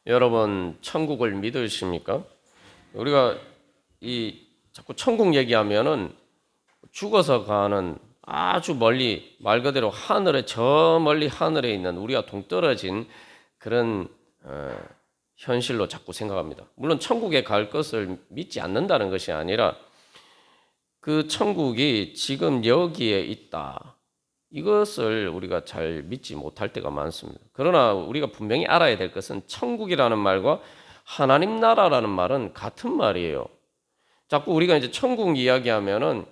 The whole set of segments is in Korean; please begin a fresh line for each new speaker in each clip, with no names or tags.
여러분 천국을 믿으십니까? 우리가 자꾸 천국 얘기하면은 죽어서 가는 아주 멀리 말 그대로 하늘에 저 멀리 하늘에 있는 우리가 동떨어진 그런 현실로 자꾸 생각합니다. 물론 천국에 갈 것을 믿지 않는다는 것이 아니라 그 천국이 지금 여기에 있다. 이것을 우리가 잘 믿지 못할 때가 많습니다. 그러나 우리가 분명히 알아야 될 것은 천국이라는 말과 하나님 나라라는 말은 같은 말이에요. 자꾸 우리가 이제 천국 이야기하면은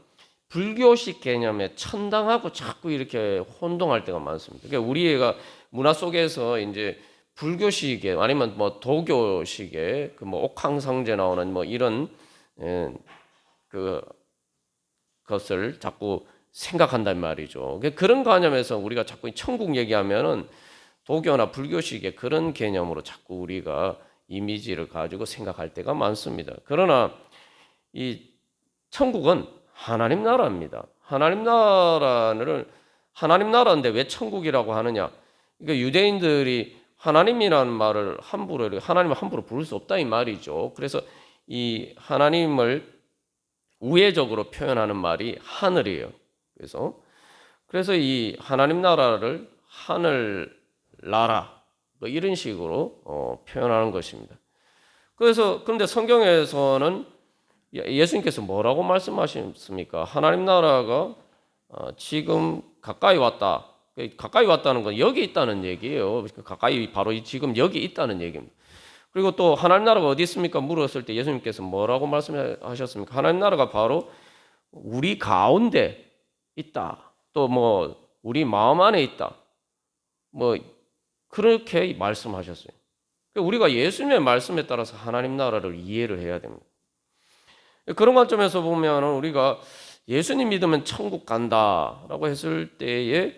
불교식 개념에 천당하고 자꾸 이렇게 혼동할 때가 많습니다. 그러니까 우리가 문화 속에서 이제 불교식의 아니면 뭐 도교식의 그 뭐 옥황상제 나오는 뭐 이런 그 것을 자꾸 생각한단 말이죠. 그런 관념에서 우리가 자꾸 천국 얘기하면은 도교나 불교식의 그런 개념으로 자꾸 우리가 이미지를 가지고 생각할 때가 많습니다. 그러나 이 천국은 하나님 나라입니다. 하나님 나라인데 왜 천국이라고 하느냐? 그러니까 유대인들이 하나님이라는 말을 하나님을 함부로 부를 수 없다 이 말이죠. 그래서 이 하나님을 우회적으로 표현하는 말이 하늘이에요. 그래서 이 하나님 나라를 하늘 나라 뭐 이런 식으로 표현하는 것입니다. 그런데 성경에서는 예수님께서 뭐라고 말씀하셨습니까? 하나님 나라가 지금 가까이 왔다. 가까이 왔다는 건 여기 있다는 얘기예요. 가까이 바로 지금 여기 있다는 얘기입니다. 그리고 또 하나님 나라가 어디 있습니까? 물었을 때 예수님께서 뭐라고 말씀하셨습니까? 하나님 나라가 바로 우리 가운데 있다. 또 뭐 우리 마음 안에 있다. 뭐 그렇게 말씀하셨어요. 우리가 예수님의 말씀에 따라서 하나님 나라를 이해를 해야 됩니다. 그런 관점에서 보면 우리가 예수님 믿으면 천국 간다라고 했을 때에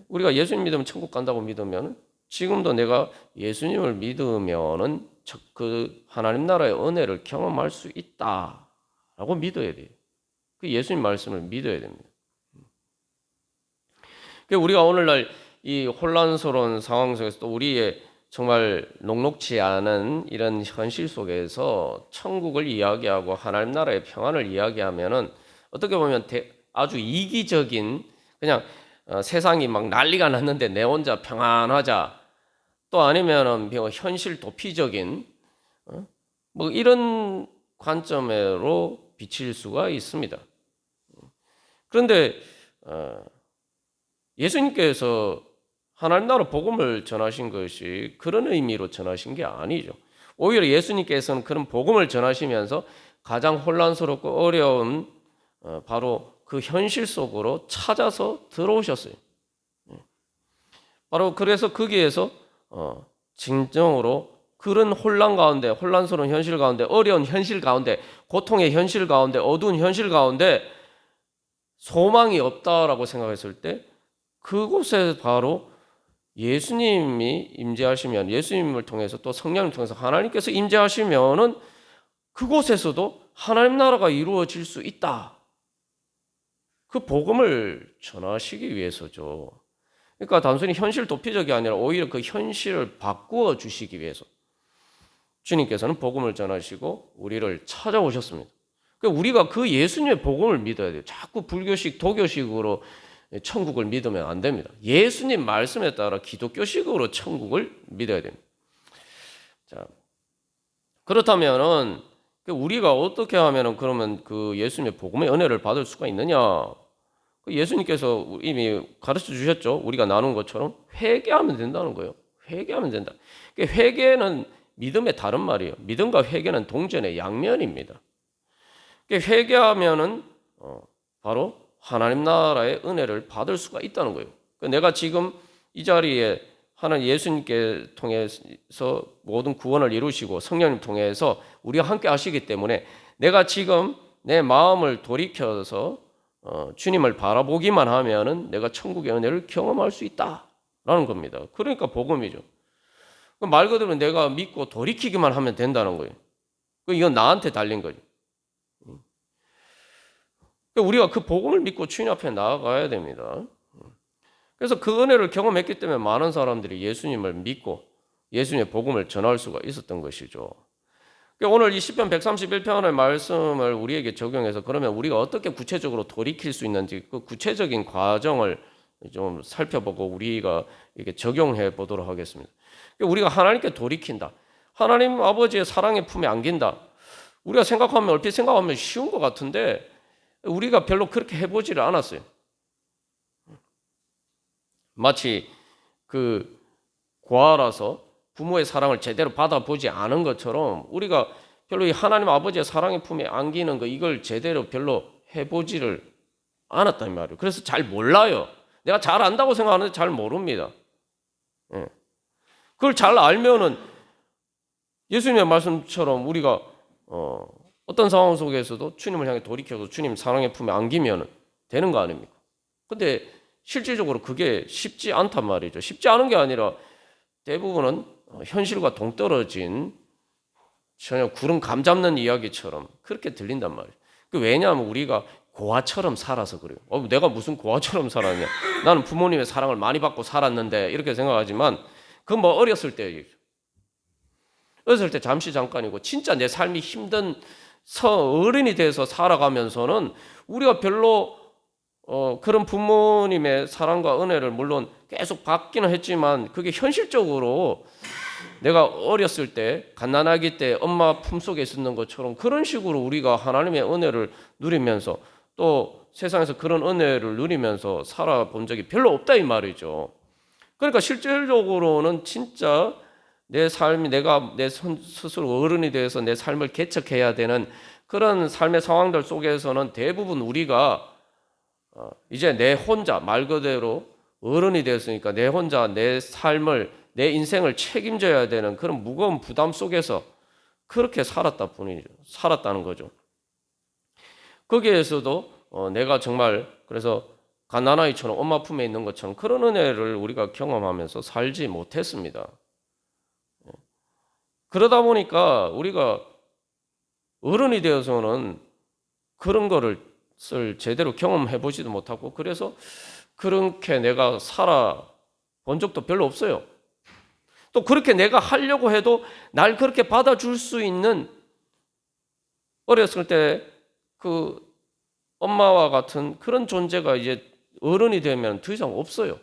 우리가 예수님 믿으면 천국 간다고 믿으면 지금도 내가 예수님을 믿으면은 그 하나님 나라의 은혜를 경험할 수 있다라고 믿어야 돼요. 그 예수님 말씀을 믿어야 됩니다. 우리가 오늘날 이 혼란스러운 상황 속에서 또 우리의 정말 녹록지 않은 이런 현실 속에서 천국을 이야기하고 하나님 나라의 평안을 이야기하면은 어떻게 보면 아주 이기적인 그냥 세상이 막 난리가 났는데 내 혼자 평안하자 또 아니면은 현실 도피적인 뭐 이런 관점으로 비칠 수가 있습니다. 그런데 예수님께서 하나님 나라 복음을 전하신 것이 그런 의미로 전하신 게 아니죠. 오히려 예수님께서는 그런 복음을 전하시면서 가장 혼란스럽고 어려운 바로 그 현실 속으로 찾아서 들어오셨어요. 바로 그래서 거기에서 진정으로 그런 혼란 가운데, 혼란스러운 현실 가운데, 어려운 현실 가운데, 고통의 현실 가운데, 어두운 현실 가운데 소망이 없다라고 생각했을 때 그곳에 바로 예수님이 임재하시면 예수님을 통해서 또 성령을 통해서 하나님께서 임재하시면은 그곳에서도 하나님 나라가 이루어질 수 있다. 그 복음을 전하시기 위해서죠. 그러니까 단순히 현실 도피적이 아니라 오히려 그 현실을 바꾸어 주시기 위해서 주님께서는 복음을 전하시고 우리를 찾아오셨습니다. 그러니까 우리가 그 예수님의 복음을 믿어야 돼요. 자꾸 불교식, 도교식으로 천국을 믿으면 안 됩니다. 예수님 말씀에 따라 기독교식으로 천국을 믿어야 됩니다. 자, 그렇다면은 우리가 어떻게 하면은 그러면 그 예수님의 복음의 은혜를 받을 수가 있느냐? 예수님께서 이미 가르쳐 주셨죠. 우리가 나눈 것처럼 회개하면 된다는 거예요. 회개하면 된다. 회개는 믿음의 다른 말이에요. 믿음과 회개는 동전의 양면입니다. 회개하면은 바로 하나님 나라의 은혜를 받을 수가 있다는 거예요. 내가 지금 이 자리에 하나님 예수님께 통해서 모든 구원을 이루시고 성령님 통해서 우리와 함께 하시기 때문에 내가 지금 내 마음을 돌이켜서 주님을 바라보기만 하면은 내가 천국의 은혜를 경험할 수 있다라는 겁니다. 그러니까 복음이죠. 말 그대로 내가 믿고 돌이키기만 하면 된다는 거예요. 이건 나한테 달린 거죠. 우리가 그 복음을 믿고 주님 앞에 나아가야 됩니다. 그래서 그 은혜를 경험했기 때문에 많은 사람들이 예수님을 믿고 예수님의 복음을 전할 수가 있었던 것이죠. 오늘 이 시편 131편의 말씀을 우리에게 적용해서 그러면 우리가 어떻게 구체적으로 돌이킬 수 있는지 그 구체적인 과정을 좀 살펴보고 우리가 이렇게 적용해 보도록 하겠습니다. 우리가 하나님께 돌이킨다. 하나님 아버지의 사랑의 품에 안긴다. 우리가 생각하면 얼핏 생각하면 쉬운 것 같은데 우리가 별로 그렇게 해보지를 않았어요. 마치 그 고아라서 부모의 사랑을 제대로 받아보지 않은 것처럼 우리가 별로 이 하나님 아버지의 사랑의 품에 안기는 거 이걸 제대로 별로 해보지를 않았단 말이에요. 그래서 잘 몰라요. 내가 잘 안다고 생각하는데 잘 모릅니다. 그걸 잘 알면은 예수님의 말씀처럼 우리가 어떤 상황 속에서도 주님을 향해 돌이켜서 주님 사랑의 품에 안기면 되는 거 아닙니까? 근데 실질적으로 그게 쉽지 않단 말이죠. 쉽지 않은 게 아니라 대부분은 현실과 동떨어진 전혀 구름 감 잡는 이야기처럼 그렇게 들린단 말이에요. 왜냐하면 우리가 고아처럼 살아서 그래요. 내가 무슨 고아처럼 살았냐? 나는 부모님의 사랑을 많이 받고 살았는데 이렇게 생각하지만 그건 뭐 어렸을 때 얘기죠. 어렸을 때 잠깐이고 진짜 내 삶이 힘든 어른이 돼서 살아가면서는 우리가 별로 그런 부모님의 사랑과 은혜를 물론 계속 받기는 했지만 그게 현실적으로 내가 어렸을 때 갓난아기 때 엄마 품속에 있었는 것처럼 그런 식으로 우리가 하나님의 은혜를 누리면서 또 세상에서 그런 은혜를 누리면서 살아본 적이 별로 없다 이 말이죠. 그러니까 실질적으로는 진짜 내 삶이 내가 내 스스로 어른이 돼서 내 삶을 개척해야 되는 그런 삶의 상황들 속에서는 대부분 우리가 이제 내 혼자 말 그대로 어른이 됐으니까 내 혼자 내 삶을 내 인생을 책임져야 되는 그런 무거운 부담 속에서 그렇게 살았다는 거죠. 거기에서도 내가 정말 그래서 갓난아이처럼 엄마 품에 있는 것처럼 그런 은혜를 우리가 경험하면서 살지 못했습니다. 그러다 보니까 우리가 어른이 되어서는 그런 거를 제대로 경험해 보지도 못하고 그래서 그렇게 내가 살아본 적도 별로 없어요. 또 그렇게 내가 하려고 해도 날 그렇게 받아줄 수 있는 어렸을 때 그 엄마와 같은 그런 존재가 이제 어른이 되면 더 이상 없어요.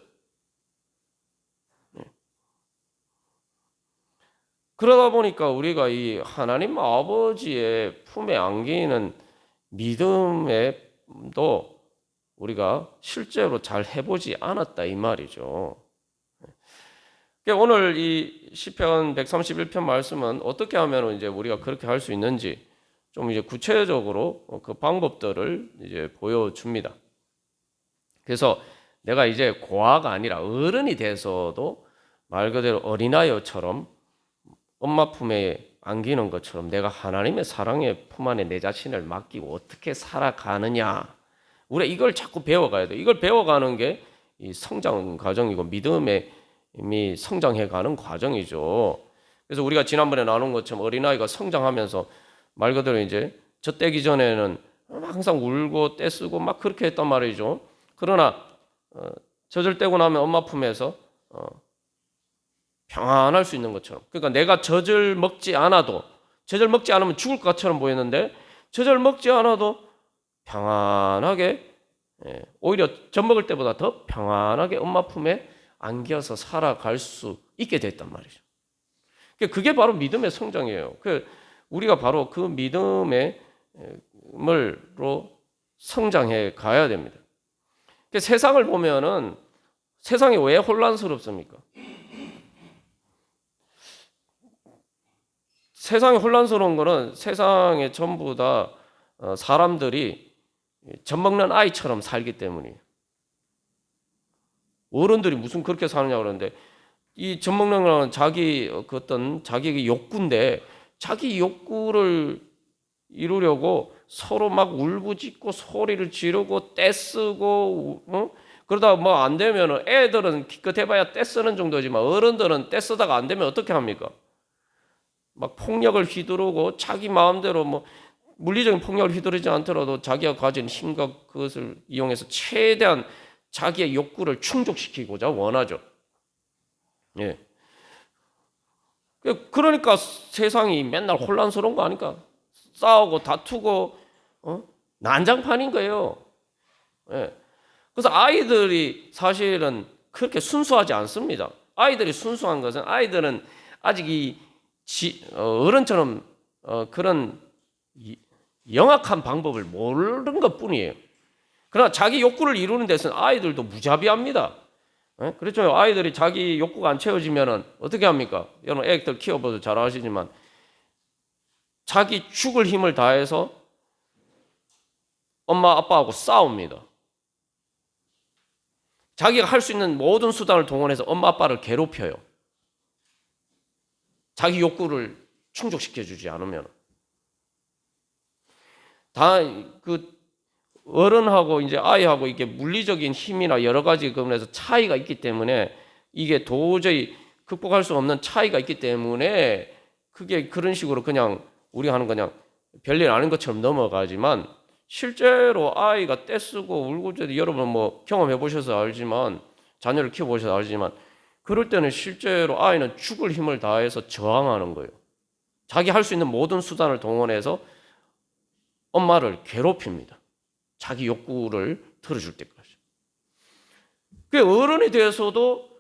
그러다 보니까 우리가 이 하나님 아버지의 품에 안기는 믿음에도 우리가 실제로 잘 해보지 않았다 이 말이죠. 오늘 이 시편 131편 말씀은 어떻게 하면 이제 우리가 그렇게 할 수 있는지 좀 이제 구체적으로 그 방법들을 이제 보여줍니다. 그래서 내가 이제 고아가 아니라 어른이 돼서도 말 그대로 어린아이처럼 엄마 품에 안기는 것처럼 내가 하나님의 사랑의 품 안에 내 자신을 맡기고 어떻게 살아가느냐. 우리가 이걸 자꾸 배워가야 돼. 이걸 배워가는 게 이 성장 과정이고 믿음의 이미 성장해가는 과정이죠. 그래서 우리가 지난번에 나눈 것처럼 어린아이가 성장하면서 말 그대로 이제 젖대기 전에는 항상 울고 떼쓰고 막 그렇게 했단 말이죠. 그러나 젖을 떼고 나면 엄마 품에서 평안할 수 있는 것처럼. 그러니까 내가 젖을 먹지 않으면 죽을 것처럼 보이는데 젖을 먹지 않아도 평안하게 오히려 젖 먹을 때보다 더 평안하게 엄마 품에 안겨서 살아갈 수 있게 됐단 말이죠. 그게 바로 믿음의 성장이에요. 우리가 바로 그 믿음으로 성장해 가야 됩니다. 세상을 보면은 세상이 왜 혼란스럽습니까? 세상이 혼란스러운 거는 세상에 전부 다 사람들이 젖 먹는 아이처럼 살기 때문이에요. 어른들이 무슨 그렇게 사느냐 그러는데 이 젖 먹는 거는 자기 욕구인데 자기 욕구를 이루려고 서로 막 울부짖고 소리를 지르고 떼쓰고 그러다 뭐 안 되면은 애들은 기껏 해봐야 떼쓰는 정도지만 어른들은 떼쓰다가 안 되면 어떻게 합니까? 막 폭력을 휘두르고 자기 마음대로 뭐 물리적인 폭력을 휘두르지 않더라도 자기가 가진 힘과 그것을 이용해서 최대한 자기의 욕구를 충족시키고자 원하죠. 예. 그러니까 세상이 맨날 혼란스러운 거 아닙니까? 싸우고 다투고 난장판인 거예요. 예. 그래서 아이들이 사실은 그렇게 순수하지 않습니다. 아이들이 순수한 것은 아이들은 아직 어른처럼 그런 영악한 방법을 모르는 것뿐이에요. 그러나 자기 욕구를 이루는 데서는 아이들도 무자비합니다. 그렇죠. 아이들이 자기 욕구가 안 채워지면은 어떻게 합니까? 여러분 애들 키워봐도 잘 아시지만 자기 죽을 힘을 다해서 엄마 아빠하고 싸웁니다. 자기가 할 수 있는 모든 수단을 동원해서 엄마 아빠를 괴롭혀요. 자기 욕구를 충족시켜 주지 않으면. 다 그 어른하고 이제 아이하고 이게 물리적인 힘이나 여러 가지 부분에서 차이가 있기 때문에 이게 도저히 극복할 수 없는 차이가 있기 때문에 그게 그런 식으로 그냥 우리가 하는 그냥 별일 아닌 것처럼 넘어가지만 실제로 아이가 떼쓰고 울고 여러분 뭐 경험해 보셔서 알지만 자녀를 키워 보셔서 알지만 그럴 때는 실제로 아이는 죽을 힘을 다해서 저항하는 거예요. 자기 할 수 있는 모든 수단을 동원해서 엄마를 괴롭힙니다. 자기 욕구를 들어줄 때까지. 그 어른이 돼서도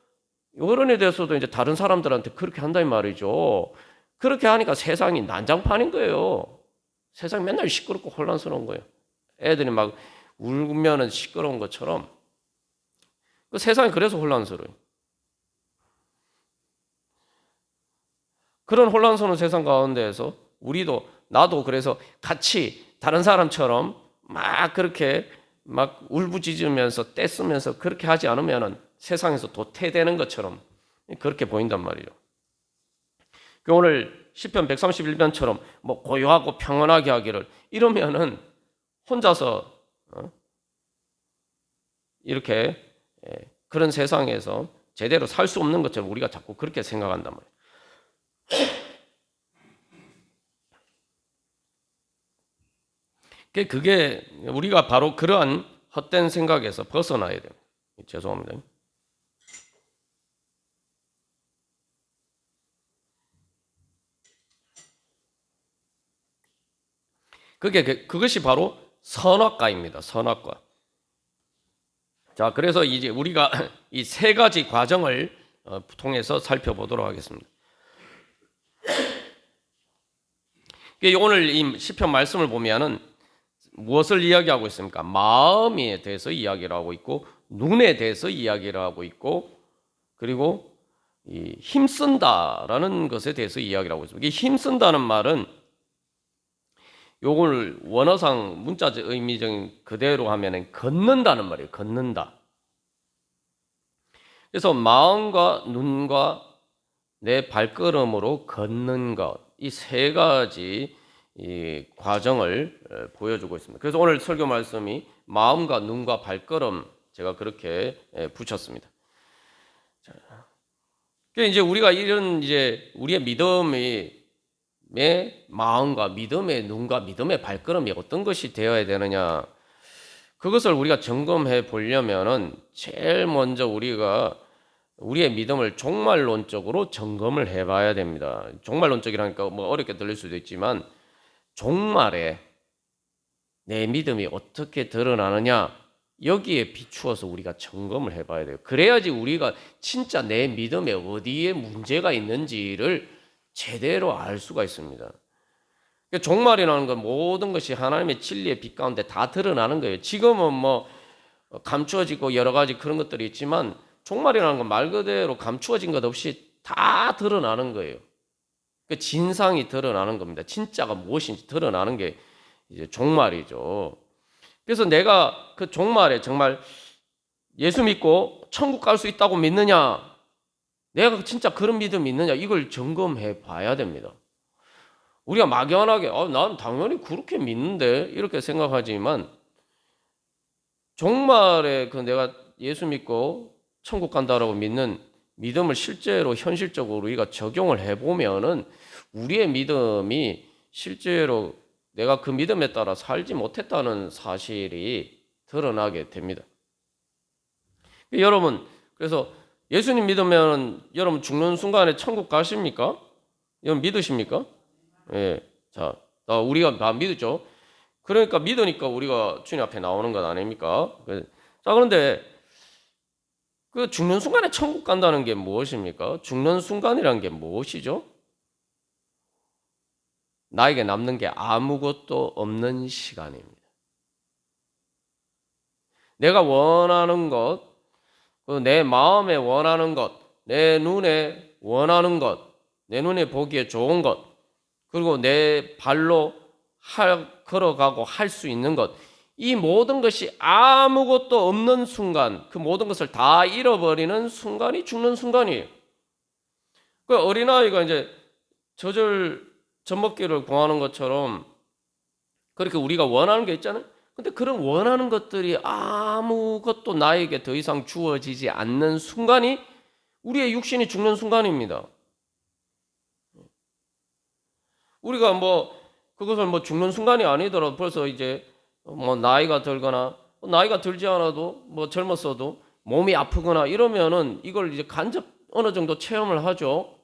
이제 다른 사람들한테 그렇게 한다는 말이죠. 그렇게 하니까 세상이 난장판인 거예요. 세상이 맨날 시끄럽고 혼란스러운 거예요. 애들이 막 울면은 시끄러운 것처럼 그 세상이 그래서 혼란스러워요. 그런 혼란스러운 세상 가운데에서 나도 그래서 같이 다른 사람처럼 막 그렇게 막 울부짖으면서 떼쓰면서 그렇게 하지 않으면은 세상에서 도태되는 것처럼 그렇게 보인단 말이에요. 오늘 시편 131편처럼 뭐 고요하고 평온하게 하기를 이러면은 혼자서 이렇게 그런 세상에서 제대로 살 수 없는 것처럼 우리가 자꾸 그렇게 생각한단 말이에요. 그게 우리가 바로 그러한 헛된 생각에서 벗어나야 돼요. 죄송합니다. 그것이 바로 선악과입니다. 선악과. 자, 그래서 이제 우리가 이 세 가지 과정을 통해서 살펴보도록 하겠습니다. 오늘 이 시편 말씀을 보면은 무엇을 이야기하고 있습니까? 마음에 대해서 이야기를 하고 있고 눈에 대해서 이야기를 하고 있고 그리고 이 힘쓴다라는 것에 대해서 이야기를 하고 있습니다. 이 힘쓴다는 말은 요걸 원어상 문자적 의미적인 그대로 하면은 걷는다는 말이에요. 걷는다. 그래서 마음과 눈과 내 발걸음으로 걷는 것, 이 세 가지 이 과정을 보여주고 있습니다. 그래서 오늘 설교 말씀이 마음과 눈과 발걸음 제가 그렇게 붙였습니다. 이제 우리가 이런 이제 우리의 믿음의 마음과 믿음의 눈과 믿음의 발걸음이 어떤 것이 되어야 되느냐, 그것을 우리가 점검해 보려면은 제일 먼저 우리가 우리의 믿음을 종말론적으로 점검을 해봐야 됩니다. 종말론적이라니까 뭐 어렵게 들릴 수도 있지만 종말에 내 믿음이 어떻게 드러나느냐 여기에 비추어서 우리가 점검을 해봐야 돼요. 그래야지 우리가 진짜 내 믿음에 어디에 문제가 있는지를 제대로 알 수가 있습니다. 종말이라는 건 모든 것이 하나님의 진리의 빛 가운데 다 드러나는 거예요. 지금은 뭐 감추어지고 여러 가지 그런 것들이 있지만 종말이라는 건 말 그대로 감추어진 것 없이 다 드러나는 거예요. 그 진상이 드러나는 겁니다. 진짜가 무엇인지 드러나는 게 이제 종말이죠. 그래서 내가 그 종말에 정말 예수 믿고 천국 갈 수 있다고 믿느냐, 내가 진짜 그런 믿음이 있느냐, 이걸 점검해 봐야 됩니다. 우리가 막연하게 난 당연히 그렇게 믿는데 이렇게 생각하지만 종말에 그 내가 예수 믿고 천국 간다라고 믿는 믿음을 실제로 현실적으로 우리가 적용을 해보면은 우리의 믿음이 실제로 내가 그 믿음에 따라 살지 못했다는 사실이 드러나게 됩니다. 여러분, 그래서 예수님 믿으면 여러분 죽는 순간에 천국 가십니까? 이건 믿으십니까? 예. 자, 우리가 다 믿었죠? 그러니까 믿으니까 우리가 주님 앞에 나오는 것 아닙니까? 자, 그런데 그 죽는 순간에 천국 간다는 게 무엇입니까? 죽는 순간이란 게 무엇이죠? 나에게 남는 게 아무것도 없는 시간입니다. 내가 원하는 것, 내 마음에 원하는 것, 내 눈에 원하는 것, 내 눈에 보기에 좋은 것, 그리고 내 발로 걸어가고 할 수 있는 것, 이 모든 것이 아무것도 없는 순간, 그 모든 것을 다 잃어버리는 순간이 죽는 순간이에요. 그 어린아이가 이제 젖먹기를 구하는 것처럼 그렇게 우리가 원하는 게 있잖아요. 근데 그런 원하는 것들이 아무것도 나에게 더 이상 주어지지 않는 순간이 우리의 육신이 죽는 순간입니다. 우리가 그것을 죽는 순간이 아니더라도 벌써 이제 나이가 들거나 나이가 들지 않아도 젊었어도 몸이 아프거나 이러면은 이걸 이제 간접 어느 정도 체험을 하죠.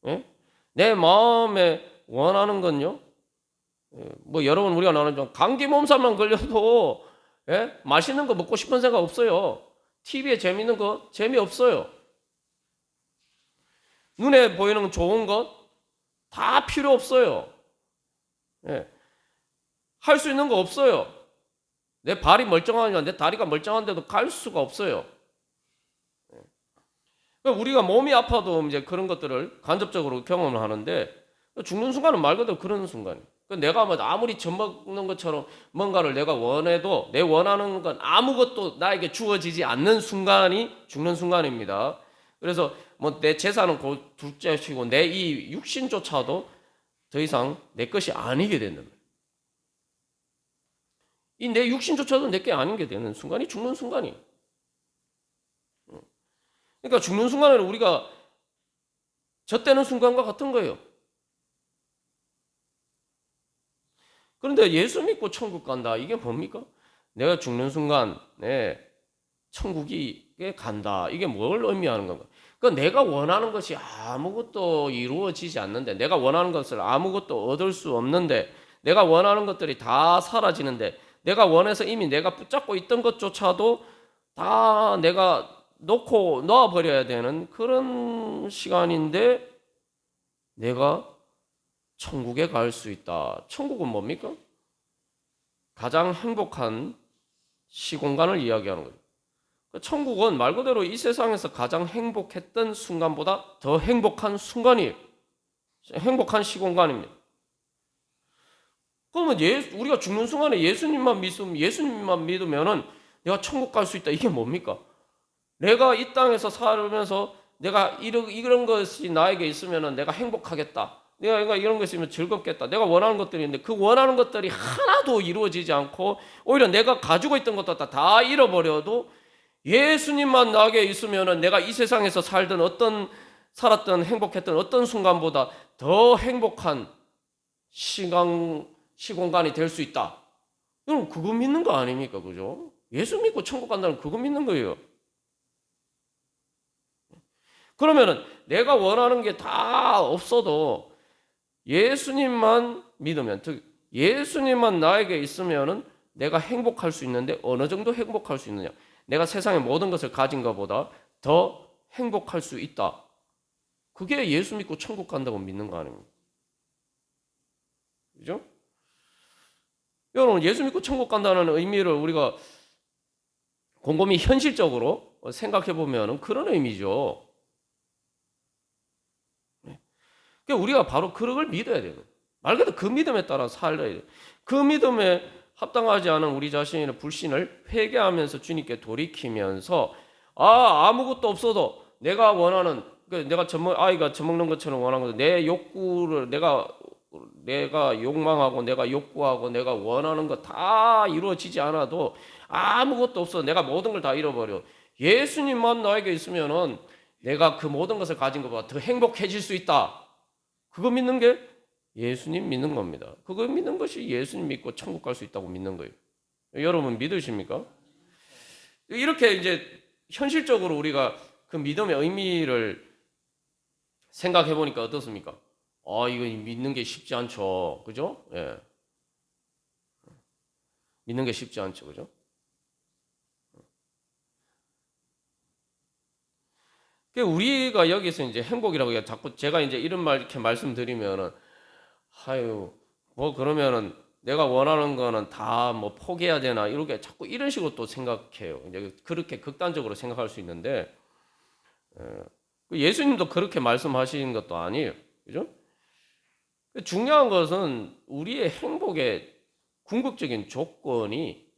예? 내 마음에 원하는 건요. 여러분 우리가 나는 좀 감기 몸살만 걸려도 맛있는 거 먹고 싶은 생각 없어요. TV에 재밌는 거 재미없어요. 눈에 보이는 좋은 것 다 필요 없어요. 할 수 있는 거 없어요. 내 발이 멀쩡하냐, 내 다리가 멀쩡한데도 갈 수가 없어요. 우리가 몸이 아파도 이제 그런 것들을 간접적으로 경험을 하는데 죽는 순간은 말 그대로 그런 순간이에요. 내가 아무리 젖먹는 것처럼 뭔가를 내가 원해도 내 원하는 건 아무것도 나에게 주어지지 않는 순간이 죽는 순간입니다. 그래서 내 재산은 둘째치고 내 이 육신조차도 더 이상 내 것이 아니게 되는 거예요. 이 내 육신조차도 내 게 아닌 게 되는 순간이 죽는 순간이에요. 그러니까 죽는 순간에는 우리가 젖대는 순간과 같은 거예요. 그런데 예수 믿고 천국 간다. 이게 뭡니까? 내가 죽는 순간, 천국에 간다. 이게 뭘 의미하는 건가? 그러니까 내가 원하는 것이 아무것도 이루어지지 않는데, 내가 원하는 것을 아무것도 얻을 수 없는데, 내가 원하는 것들이 다 사라지는데, 내가 원해서 이미 내가 붙잡고 있던 것조차도 다 내가 놓아버려야 되는 그런 시간인데, 내가 천국에 갈 수 있다. 천국은 뭡니까? 가장 행복한 시공간을 이야기하는 거예요. 천국은 말 그대로 이 세상에서 가장 행복했던 순간보다 더 행복한 순간이에요. 행복한 시공간입니다. 그러면 우리가 죽는 순간에 예수님만 믿으면은 내가 천국 갈 수 있다. 이게 뭡니까? 내가 이 땅에서 살면서 내가 이런 것이 나에게 있으면은 내가 행복하겠다. 내가 이런 것이 있으면 즐겁겠다. 내가 원하는 것들이 있는데 그 원하는 것들이 하나도 이루어지지 않고 오히려 내가 가지고 있던 것도 다 잃어버려도 예수님만 나에게 있으면은 내가 이 세상에서 살았던 행복했던 어떤 순간보다 더 행복한 시공간이 될 수 있다. 여러분 그거 믿는 거 아닙니까? 그죠? 예수 믿고 천국 간다는 그거 믿는 거예요. 그러면은 내가 원하는 게 다 없어도 예수님만 믿으면, 즉 예수님만 나에게 있으면은 내가 행복할 수 있는데 어느 정도 행복할 수 있느냐? 내가 세상의 모든 것을 가진 것보다 더 행복할 수 있다. 그게 예수 믿고 천국 간다고 믿는 거 아닙니까? 그죠? 여러분 예수 믿고 천국 간다는 의미를 우리가 곰곰이 현실적으로 생각해 보면 그런 의미죠. 그러니까 우리가 바로 그걸 믿어야 돼요. 말 그대로 그 믿음에 따라 살아야 돼요. 그 믿음에 합당하지 않은 우리 자신의 불신을 회개하면서 주님께 돌이키면서 아무것도 없어도 내가 원하는 아이가 젖먹는 것처럼 원하는 것, 내 욕구를 내가 욕망하고 내가 욕구하고 내가 원하는 거 다 이루어지지 않아도 아무것도 없어. 내가 모든 걸 다 잃어버려. 예수님만 나에게 있으면은 내가 그 모든 것을 가진 것보다 더 행복해질 수 있다. 그거 믿는 게 예수님 믿는 겁니다. 그거 믿는 것이 예수님 믿고 천국 갈 수 있다고 믿는 거예요. 여러분 믿으십니까? 이렇게 이제 현실적으로 우리가 그 믿음의 의미를 생각해 보니까 어떻습니까? 이거 믿는 게 쉽지 않죠. 그죠? 예. 믿는 게 쉽지 않죠. 그죠? 우리가 여기서 이제 행복이라고 자꾸 제가 이제 이런 말 이렇게 말씀드리면은 아유 뭐 그러면은 내가 원하는 거는 다 뭐 포기해야 되나 이렇게 자꾸 이런 식으로 또 생각해요. 이제 그렇게 극단적으로 생각할 수 있는데 예수님도 그렇게 말씀하신 것도 아니에요. 그죠? 중요한 것은 우리의 행복의 궁극적인 조건이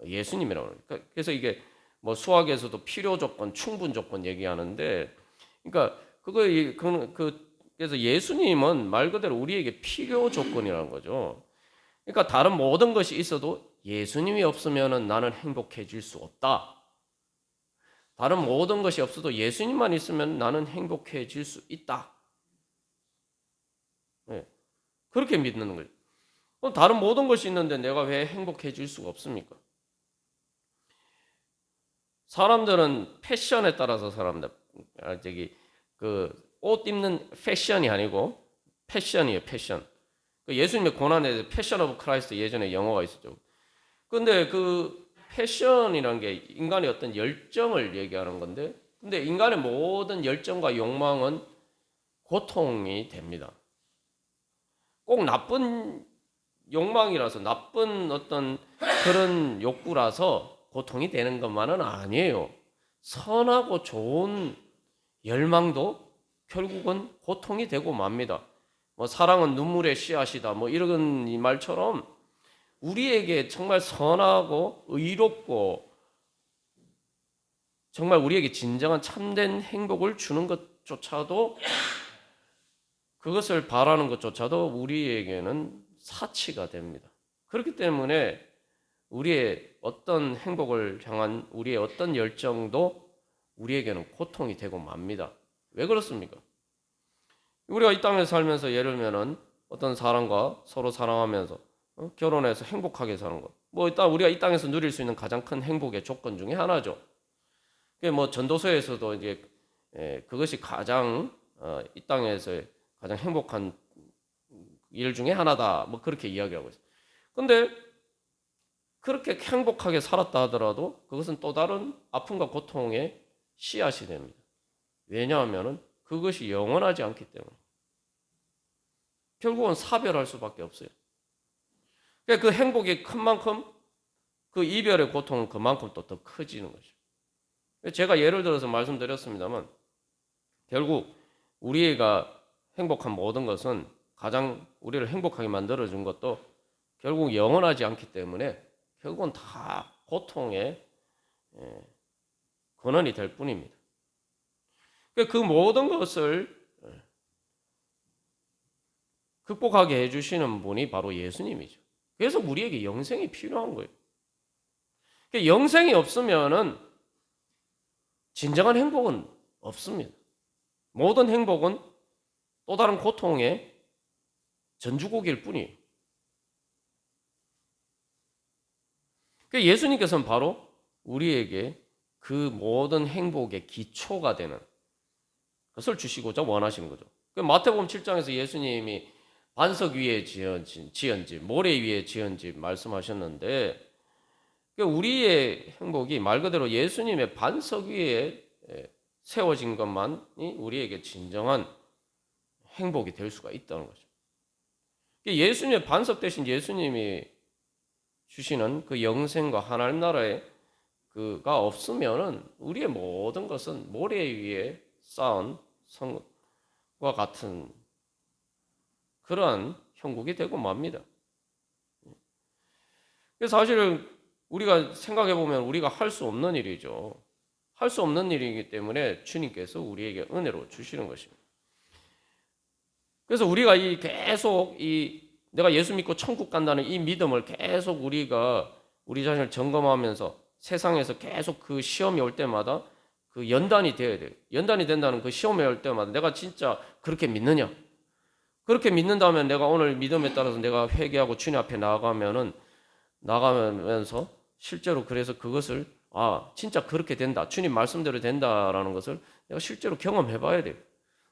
예수님이라고 그러니까 그래서 이게 뭐 수학에서도 필요 조건, 충분 조건 얘기하는데 그러니까 그래서 예수님은 말 그대로 우리에게 필요 조건이라는 거죠. 그러니까 다른 모든 것이 있어도 예수님이 없으면은 나는 행복해질 수 없다. 다른 모든 것이 없어도 예수님만 있으면 나는 행복해질 수 있다. 네. 그렇게 믿는 거예요. 그럼 다른 모든 것이 있는데 내가 왜 행복해질 수가 없습니까? 사람들은 패션에 따라서 사람들 옷 입는 패션이 아니고 패션이에요, 패션. 예수님의 고난에 패션 오브 크라이스트 예전에 영어가 있었죠. 근데 그 패션이라는 게 인간의 어떤 열정을 얘기하는 건데 근데 인간의 모든 열정과 욕망은 고통이 됩니다. 꼭 나쁜 욕망이라서 나쁜 어떤 그런 욕구라서 고통이 되는 것만은 아니에요. 선하고 좋은 열망도 결국은 고통이 되고 맙니다. 뭐 사랑은 눈물의 씨앗이다. 뭐 이런 이 말처럼 우리에게 정말 선하고 의롭고 정말 우리에게 진정한 참된 행복을 주는 것조차도 그것을 바라는 것조차도 우리에게는 사치가 됩니다. 그렇기 때문에 우리의 어떤 행복을 향한 우리의 어떤 열정도 우리에게는 고통이 되고 맙니다. 왜 그렇습니까? 우리가 이 땅에 살면서 예를 들면은 어떤 사람과 서로 사랑하면서 결혼해서 행복하게 사는 것. 뭐 일단 우리가 이 땅에서 누릴 수 있는 가장 큰 행복의 조건 중에 하나죠. 그게 뭐 전도서에서도 이제 그것이 가장 이 땅에서의 가장 행복한 일 중에 하나다. 뭐 그렇게 이야기하고 있어요. 근데 그렇게 행복하게 살았다 하더라도 그것은 또 다른 아픔과 고통의 씨앗이 됩니다. 왜냐하면은 그것이 영원하지 않기 때문에. 결국은 사별할 수밖에 없어요. 그러니까 그 행복이 큰 만큼 그 이별의 고통은 그만큼 또 더 커지는 거죠. 제가 예를 들어서 말씀드렸습니다만 결국 우리가 행복한 모든 것은 가장 우리를 행복하게 만들어준 것도 결국 영원하지 않기 때문에 결국은 다 고통의 근원이 될 뿐입니다. 그 모든 것을 극복하게 해주시는 분이 바로 예수님이죠. 그래서 우리에게 영생이 필요한 거예요. 영생이 없으면은 진정한 행복은 없습니다. 모든 행복은 또 다른 고통의 전주곡일 뿐이에요. 예수님께서는 바로 우리에게 그 모든 행복의 기초가 되는 것을 주시고자 원하시는 거죠. 마태복음 7장에서 예수님이 반석 위에 지은 집, 모래 위에 지은 집 말씀하셨는데 우리의 행복이 말 그대로 예수님의 반석 위에 세워진 것만이 우리에게 진정한 행복이 될 수가 있다는 거죠. 예수님의 반석 대신 예수님이 주시는 그 영생과 하나님 나라의 그가 없으면은 우리의 모든 것은 모래 위에 쌓은 성과 같은 그러한 형국이 되고 맙니다. 그래서 사실 우리가 생각해 보면 우리가 할 수 없는 일이죠. 할 수 없는 일이기 때문에 주님께서 우리에게 은혜로 주시는 것입니다. 그래서 우리가 계속 내가 예수 믿고 천국 간다는 이 믿음을 계속 우리가 우리 자신을 점검하면서 세상에서 계속 그 시험이 올 때마다 그 연단이 되어야 돼요. 연단이 된다는 그 시험이 올 때마다 내가 진짜 그렇게 믿느냐? 그렇게 믿는다면 내가 오늘 믿음에 따라서 내가 회개하고 주님 앞에 나가면서 실제로 그래서 그것을 진짜 그렇게 된다. 주님 말씀대로 된다라는 것을 내가 실제로 경험해 봐야 돼요.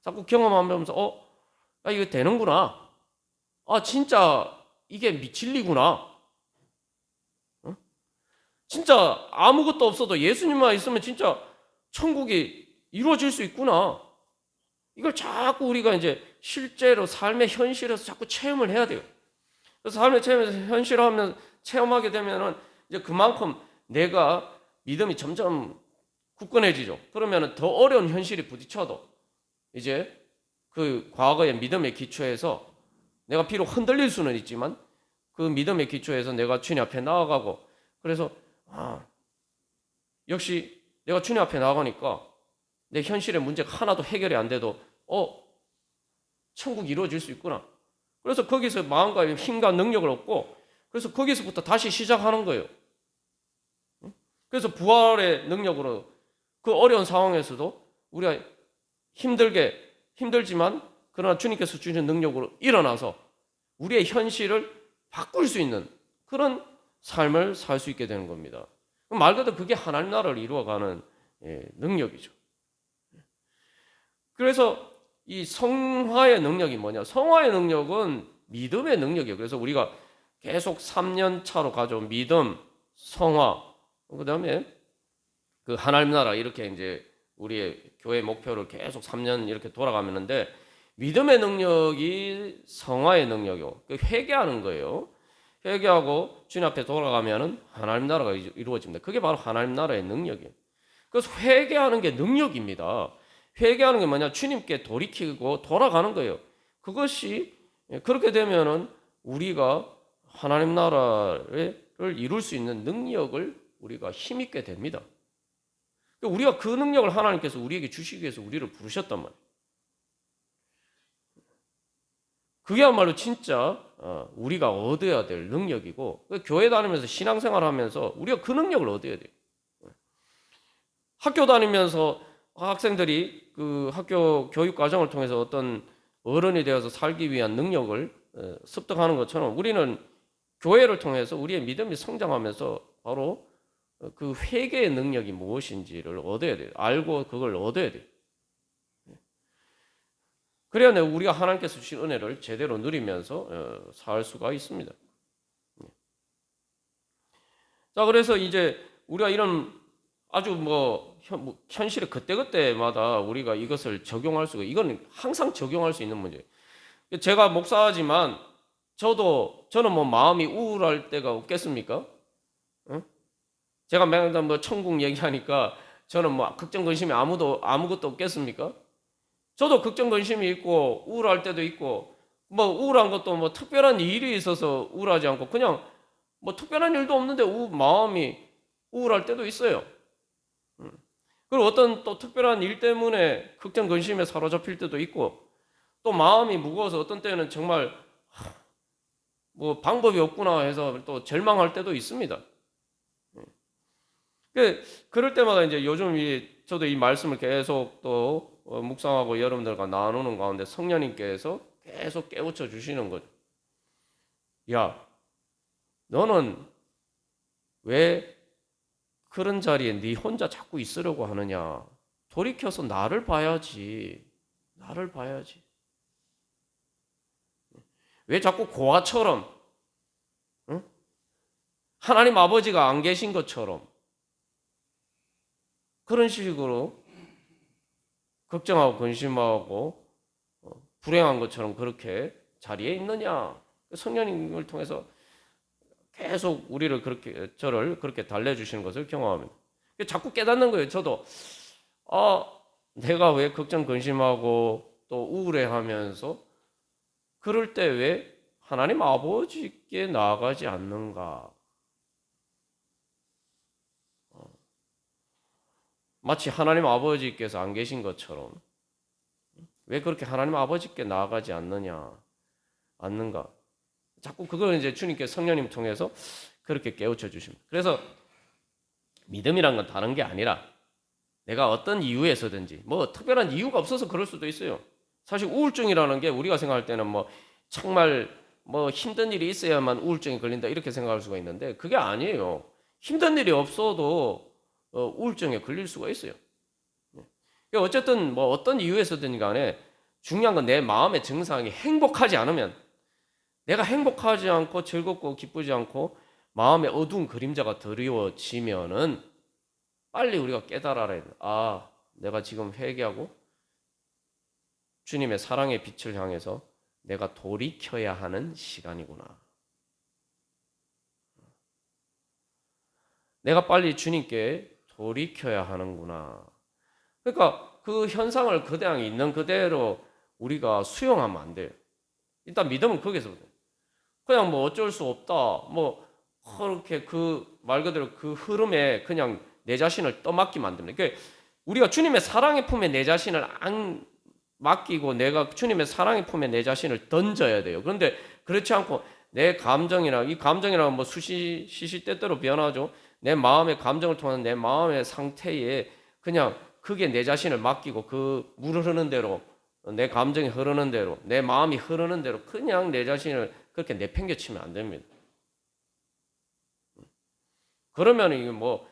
자꾸 경험하면서 아, 이거 되는구나. 아, 진짜 이게 진리구나. 어? 진짜 아무것도 없어도 예수님만 있으면 진짜 천국이 이루어질 수 있구나. 이걸 자꾸 우리가 이제 실제로 삶의 현실에서 자꾸 체험을 해야 돼요. 그래서 삶의 체험에서 현실화하면 체험하게 되면은 이제 그만큼 내가 믿음이 점점 굳건해지죠. 그러면은 더 어려운 현실이 부딪혀도 이제 그 과거의 믿음의 기초에서 내가 비록 흔들릴 수는 있지만 그 믿음의 기초에서 내가 주님 앞에 나아가고 그래서 역시 내가 주님 앞에 나아가니까 내 현실의 문제가 하나도 해결이 안 돼도 천국이 이루어질 수 있구나. 그래서 거기서 마음과 힘과 능력을 얻고 그래서 거기서부터 다시 시작하는 거예요. 그래서 부활의 능력으로 그 어려운 상황에서도 우리가 힘들지만 그러나 주님께서 주시는 능력으로 일어나서 우리의 현실을 바꿀 수 있는 그런 삶을 살 수 있게 되는 겁니다. 말 그대로 그게 하나님 나라를 이루어가는 능력이죠. 그래서 이 성화의 능력이 뭐냐? 성화의 능력은 믿음의 능력이에요. 그래서 우리가 계속 3년 차로 가져온 믿음, 성화, 그다음에 그 하나님 나라 이렇게 이제 우리의 교회 목표를 계속 3년 이렇게 돌아가면는데 믿음의 능력이 성화의 능력이고 회개하는 거예요. 회개하고 주님 앞에 돌아가면은 하나님 나라가 이루어집니다. 그게 바로 하나님 나라의 능력이에요. 그래서 회개하는 게 능력입니다. 회개하는 게 뭐냐? 주님께 돌이키고 돌아가는 거예요. 그것이 그렇게 되면은 우리가 하나님 나라를 이룰 수 있는 능력을 우리가 힘있게 됩니다. 우리가 그 능력을 하나님께서 우리에게 주시기 위해서 우리를 부르셨단 말이에요. 그게야말로 진짜 우리가 얻어야 될 능력이고 교회 다니면서 신앙생활 하면서 우리가 그 능력을 얻어야 돼요. 학교 다니면서 학생들이 그 학교 교육 과정을 통해서 어떤 어른이 되어서 살기 위한 능력을 습득하는 것처럼 우리는 교회를 통해서 우리의 믿음이 성장하면서 바로 그 회개의 능력이 무엇인지를 얻어야 돼요. 알고 그걸 얻어야 돼요. 그래야 우리가 하나님께서 주신 은혜를 제대로 누리면서 살 수가 있습니다. 자, 그래서 이제 우리가 이런 아주 현실의 그때그때마다 우리가 이것을 적용할 수가, 이건 항상 적용할 수 있는 문제예요. 제가 목사지만 저는 마음이 우울할 때가 없겠습니까? 응? 제가 맨날 천국 얘기하니까 저는 걱정 근심이 아무것도 없겠습니까? 저도 걱정 근심이 있고 우울할 때도 있고 우울한 것도 특별한 일이 있어서 우울하지 않고 그냥 특별한 일도 없는데 마음이 우울할 때도 있어요. 그리고 어떤 또 특별한 일 때문에 걱정 근심에 사로잡힐 때도 있고 또 마음이 무거워서 어떤 때는 정말 방법이 없구나 해서 또 절망할 때도 있습니다. 그럴 때마다 이제 요즘 저도 이 말씀을 계속 또 묵상하고 여러분들과 나누는 가운데 성령님께서 계속 깨우쳐 주시는 거죠. 야, 너는 왜 그런 자리에 네 혼자 자꾸 있으려고 하느냐? 돌이켜서 나를 봐야지. 나를 봐야지. 왜 자꾸 고아처럼 응? 하나님 아버지가 안 계신 것처럼 그런 식으로 걱정하고 근심하고 불행한 것처럼 그렇게 자리에 있느냐? 성령님을 통해서 계속 저를 그렇게 달래주시는 것을 경험합니다. 자꾸 깨닫는 거예요. 저도 내가 왜 걱정 근심하고 또 우울해하면서 그럴 때 왜 하나님 아버지께 나아가지 않는가? 마치 하나님 아버지께서 안 계신 것처럼 왜 그렇게 하나님 아버지께 나아가지 않는가? 자꾸 그걸 이제 주님께 성령님 통해서 그렇게 깨우쳐 주십니다. 그래서 믿음이란 건 다른 게 아니라 내가 어떤 이유에서든지 특별한 이유가 없어서 그럴 수도 있어요. 사실 우울증이라는 게 우리가 생각할 때는 정말 힘든 일이 있어야만 우울증이 걸린다 이렇게 생각할 수가 있는데 그게 아니에요. 힘든 일이 없어도 우울증에 걸릴 수가 있어요. 어쨌든 어떤 이유에서든 간에 중요한 건 내 마음의 증상이 행복하지 않으면, 내가 행복하지 않고 즐겁고 기쁘지 않고 마음의 어두운 그림자가 드리워지면은 빨리 우리가 깨달아야 돼. 아, 내가 지금 회개하고 주님의 사랑의 빛을 향해서 내가 돌이켜야 하는 시간이구나. 내가 빨리 주님께 돌이켜야 하는구나. 그러니까 그 현상을 그냥 있는 그대로 우리가 수용하면 안 돼요. 일단 믿음은 거기서부터. 그냥 뭐 어쩔 수 없다. 뭐 그렇게 그 말 그대로 그 흐름에 그냥 내 자신을 떠맡기면 안 됩니다. 그러니까 우리가 주님의 사랑의 품에 내 자신을 안 맡기고 내가 주님의 사랑의 품에 내 자신을 던져야 돼요. 그런데 그렇지 않고 내 감정이나 이 감정이라는 뭐 시시때때로 변하죠. 내 마음의 감정을 통한 내 마음의 상태에 그냥 그게 내 자신을 맡기고 그 물 흐르는 대로 내 감정이 흐르는 대로 내 마음이 흐르는 대로 그냥 내 자신을 그렇게 내팽개치면 안 됩니다. 그러면 이게 뭐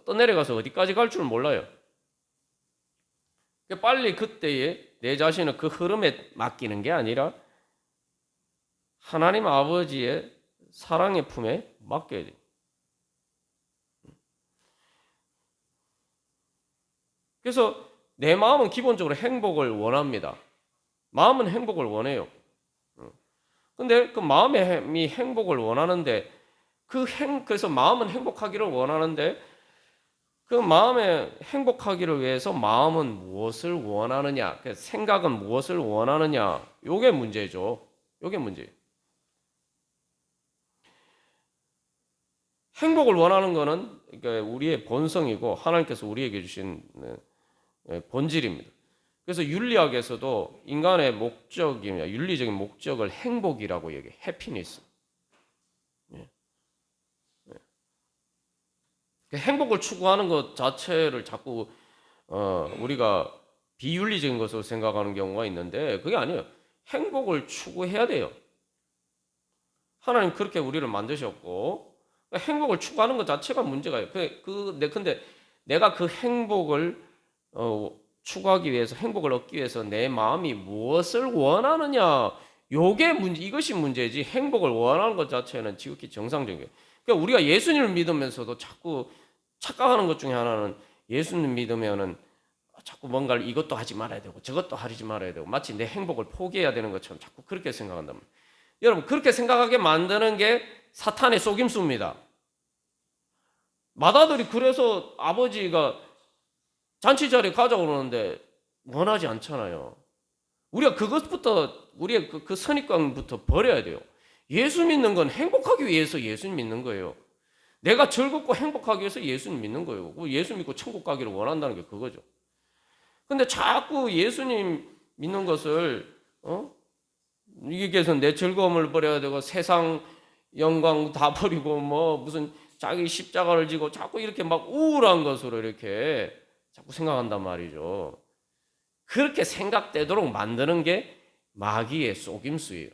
떠내려가서 어디까지 갈 줄 몰라요. 빨리 그때에 내 자신을 그 흐름에 맡기는 게 아니라 하나님 아버지의 사랑의 품에 맡겨야 돼요. 그래서 내 마음은 기본적으로 행복을 원합니다. 마음은 행복을 원해요. 근데 그 마음이 행복을 원하는데 그래서 마음은 행복하기를 원하는데 그 마음에 행복하기를 위해서 마음은 무엇을 원하느냐, 생각은 무엇을 원하느냐, 요게 문제죠. 요게 문제예요. 행복을 원하는 거는 우리의 본성이고 하나님께서 우리에게 주신 본질입니다. 그래서 윤리학에서도 인간의 목적이며 윤리적인 목적을 행복이라고 얘기해. 해피니스. 행복을 추구하는 것 자체를 자꾸 우리가 비윤리적인 것으로 생각하는 경우가 있는데 그게 아니에요. 행복을 추구해야 돼요. 하나님 그렇게 우리를 만드셨고 행복을 추구하는 것 자체가 문제가요. 근데 내가 그 행복을 추구하기 위해서 행복을 얻기 위해서 내 마음이 무엇을 원하느냐 요게 문제, 이것이 문제지 행복을 원하는 것 자체는 지극히 정상적이에요. 그러니까 우리가 예수님을 믿으면서도 자꾸 착각하는 것 중에 하나는 예수님 믿으면은 자꾸 뭔가를 이것도 하지 말아야 되고 저것도 하지 말아야 되고 마치 내 행복을 포기해야 되는 것처럼 자꾸 그렇게 생각한단 말이에요. 여러분 그렇게 생각하게 만드는 게 사탄의 속임수입니다. 맏아들이 그래서 아버지가 잔치 자리에 가자고 그러는데 원하지 않잖아요. 우리가 그것부터 우리의 그 선입관부터 버려야 돼요. 예수 믿는 건 행복하기 위해서 예수 믿는 거예요. 내가 즐겁고 행복하기 위해서 예수님 믿는 거예요. 예수 믿고 천국 가기를 원한다는 게 그거죠. 근데 자꾸 예수님 믿는 것을 이게서 내 즐거움을 버려야 되고 세상 영광 다 버리고 뭐 무슨 자기 십자가를 지고 자꾸 이렇게 막 우울한 것으로 이렇게 자꾸 생각한단 말이죠. 그렇게 생각되도록 만드는 게 마귀의 속임수예요.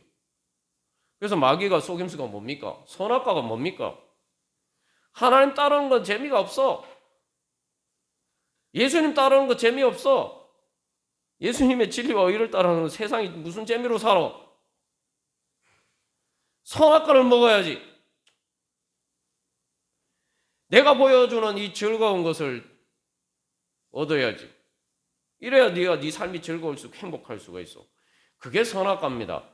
그래서 마귀가 속임수가 뭡니까? 선악과가 뭡니까? 하나님 따르는 건 재미가 없어. 예수님 따르는 거 재미없어. 예수님의 진리와 의를 따르는 세상이 무슨 재미로 살아? 선악과를 먹어야지. 내가 보여주는 이 즐거운 것을 얻어야지. 이래야 네가 네 삶이 즐거울 수 행복할 수가 있어. 그게 선악과입니다.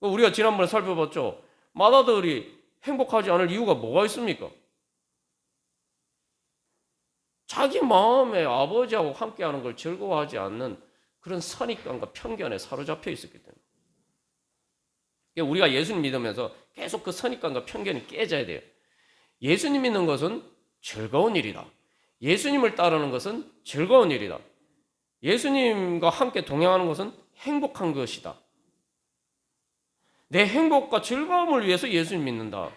우리가 지난번에 살펴봤죠. 맏아들이 행복하지 않을 이유가 뭐가 있습니까? 자기 마음에 아버지하고 함께하는 걸 즐거워하지 않는 그런 선입관과 편견에 사로잡혀 있었기 때문에. 우리가 예수님 믿으면서 계속 그 선입관과 편견이 깨져야 돼요. 예수님 믿는 것은 즐거운 일이다. 예수님을 따르는 것은 즐거운 일이다. 예수님과 함께 동행하는 것은 행복한 것이다. 내 행복과 즐거움을 위해서 예수님 믿는다.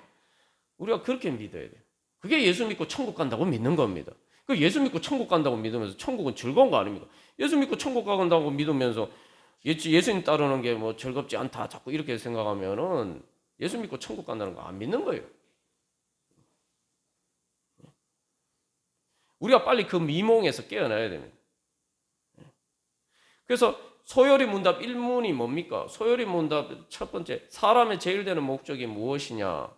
우리가 그렇게 믿어야 돼요. 그게 예수 믿고 천국 간다고 믿는 겁니다. 그 예수 믿고 천국 간다고 믿으면서 천국은 즐거운 거 아닙니까? 예수 믿고 천국 간다고 믿으면서 예수님 따르는 게 뭐 즐겁지 않다. 자꾸 이렇게 생각하면은 예수 믿고 천국 간다는 거 안 믿는 거예요. 우리가 빨리 그 미몽에서 깨어나야 됩니다. 그래서 소요리 문답 1문이 뭡니까? 소요리 문답 첫 번째, 사람의 제일 되는 목적이 무엇이냐?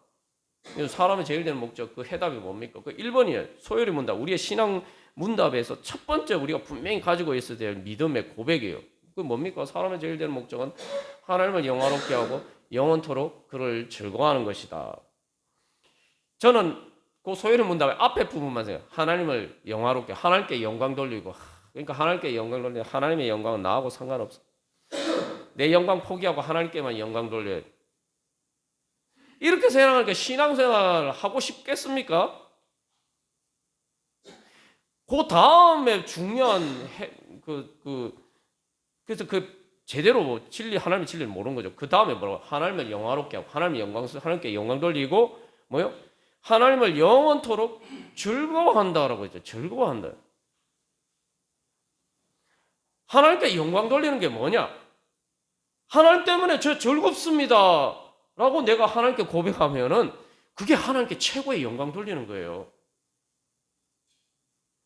사람의 제일 되는 목적, 그 해답이 뭡니까? 그 1번이에요. 소요리 문답. 우리의 신앙 문답에서 첫 번째 우리가 분명히 가지고 있어야 될 믿음의 고백이에요. 그 뭡니까? 사람의 제일 되는 목적은 하나님을 영화롭게 하고 영원토록 그를 즐거워하는 것이다. 저는 그 소요리 문답의 앞에 부분만 생각해요. 하나님을 영화롭게, 하나님께 영광 돌리고. 그러니까 하나님께 영광 돌리고, 하나님의 영광은 나하고 상관없어. 내 영광 포기하고 하나님께만 영광 돌려야 돼. 이렇게 생각하니까 신앙생활 하고 싶겠습니까? 그 다음에 중요한 그래서 제대로 진리, 하나님의 진리를 모르는 거죠. 그 다음에 뭐라고? 하나님을 영화롭게 하고 하나님께 영광 돌리고 뭐요? 하나님을 영원토록 즐거워한다라고 했죠. 즐거워한다. 하나님께 영광 돌리는 게 뭐냐? 하나님 때문에 저 즐겁습니다 라고 내가 하나님께 고백하면은 그게 하나님께 최고의 영광 돌리는 거예요.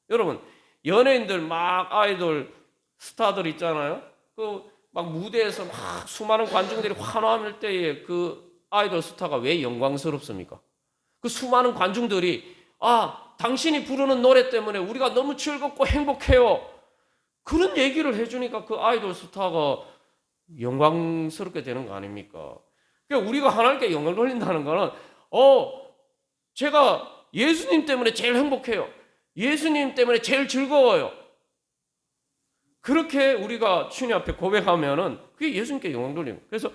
여러분, 연예인들 막 아이돌 스타들 있잖아요. 그 막 무대에서 막 수많은 관중들이 환호할 때에 그 아이돌 스타가 왜 영광스럽습니까? 그 수많은 관중들이 당신이 부르는 노래 때문에 우리가 너무 즐겁고 행복해요. 그런 얘기를 해주니까 그 아이돌 스타가 영광스럽게 되는 거 아닙니까? 그러니까 우리가 하나님께 영광 돌린다는 거는 제가 예수님 때문에 제일 행복해요. 예수님 때문에 제일 즐거워요. 그렇게 우리가 주님 앞에 고백하면은 그게 예수님께 영광 돌리는 거예요. 그래서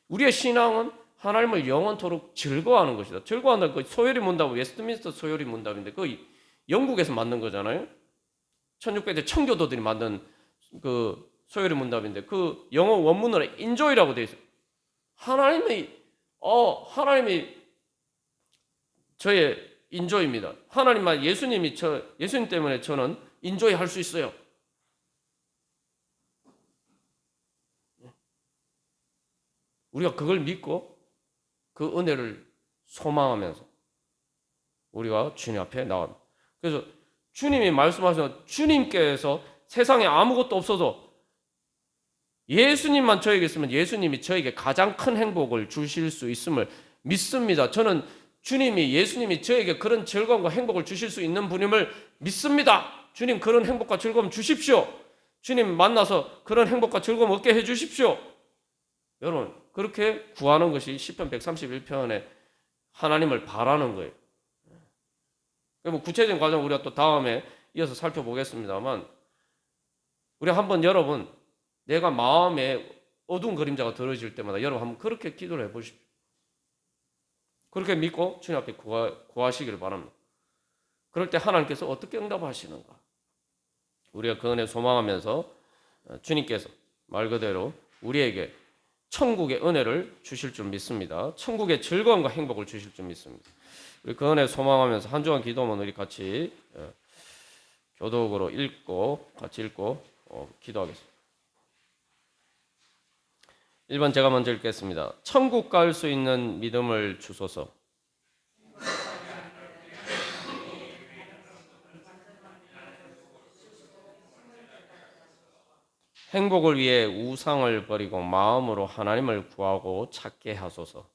우리의 신앙은 하나님을 영원토록 즐거워하는 것이다. 즐거워한다는 그 소요리 문답, 웨스트민스터 소요리 문답인데 그 영국에서 만든 거잖아요. 1600대 청교도들이 만든 그 소요리 문답인데 그 영어 원문으로 enjoy라고 되어 있어요. 하나님이 저의 enjoy입니다. 하나님만 예수님 때문에 저는 enjoy 할 수 있어요. 우리가 그걸 믿고 그 은혜를 소망하면서 우리가 주님 앞에 나갑니다. 그래서 주님이 말씀하신 주님께서 세상에 아무것도 없어도 예수님만 저에게 있으면 예수님이 저에게 가장 큰 행복을 주실 수 있음을 믿습니다. 저는 예수님이 저에게 그런 즐거움과 행복을 주실 수 있는 분임을 믿습니다. 주님 그런 행복과 즐거움 주십시오. 주님 만나서 그런 행복과 즐거움 얻게 해주십시오. 여러분 그렇게 구하는 것이 시편 131편에 하나님을 바라는 거예요. 뭐 구체적인 과정 우리가 또 다음에 이어서 살펴보겠습니다만 우리 한번 여러분 내가 마음에 어두운 그림자가 들어질 때마다 여러분 한번 그렇게 기도를 해보십시오. 그렇게 믿고 주님 앞에 구하시기를 바랍니다. 그럴 때 하나님께서 어떻게 응답하시는가? 우리가 그 은혜 소망하면서 주님께서 말 그대로 우리에게 천국의 은혜를 주실 줄 믿습니다. 천국의 즐거움과 행복을 주실 줄 믿습니다. 우리 그 은혜 소망하면서 한 주간 기도문 우리 같이 교독으로 같이 읽고 기도하겠습니다. 1번 제가 먼저 읽겠습니다. 천국 갈 수 있는 믿음을 주소서. 행복을 위해 우상을 버리고 마음으로 하나님을 구하고 찾게 하소서.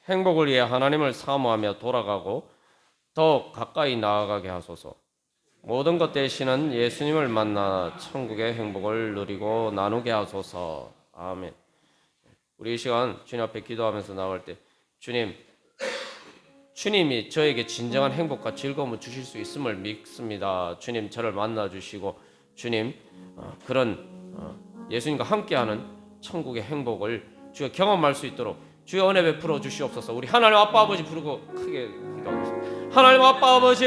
행복을 위해 하나님을 사모하며 돌아가고 더 가까이 나아가게 하소서. 모든 것 대신은 예수님을 만나 천국의 행복을 누리고 나누게 하소서. 아멘. 우리 이 시간 주님 앞에 기도하면서 나갈 때 주님이 저에게 진정한 행복과 즐거움을 주실 수 있음을 믿습니다. 주님 저를 만나 주시고 주님 그런 예수님과 함께하는 천국의 행복을 주여 경험할 수 있도록 주여 은혜 베풀어 주시옵소서. 우리 하나님 아빠 아버지 부르고 크게 기도하겠습니다. 하나님 아빠 아버지